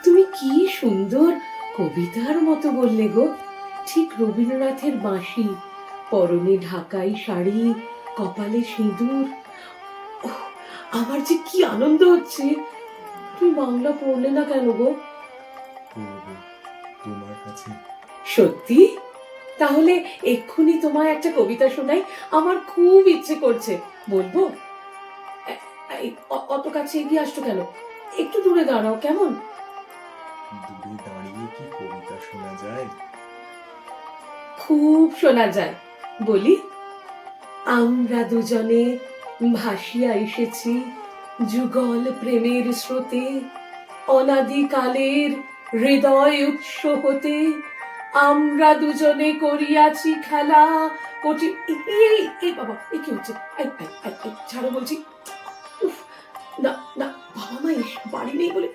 তুমি কি সুন্দর কবিতার মতো বললে গো, ঠিক রবীন্দ্রনাথের বাঁশি, পরনে ঢাকাই শাড়ি, কপালে সিঁদুর। ওহ, আমার যে কি আনন্দ হচ্ছে। তুমি বাংলা পড়লে না কেন গো? পড়বো তোমার কাছে। সত্যি? তাহলে এক্ষুনি তোমায় একটা কবিতা শোনাই, আমার খুব ইচ্ছে করছে। বলবো? অত কাছে এগিয়ে আসছো কেন? একটু দূরে দাঁড়াও কেমন? দূরে দাঁড়িয়ে কি কবিতা শোনা যায়? খুব শোনা যায়। বলি, আমরা দুজনে ভাসিয়া এসেছি যুগল প্রেমের স্রোতে, অনাদিকালের হৃদয় উৎস হতে। আমরা দুজনে করিয়াছি খেলা কোটি। এই বাবা, এ কি হচ্ছে? ছাড়ো বলছি। উফ, না না, বাবা মা বাড়ি নেই বলে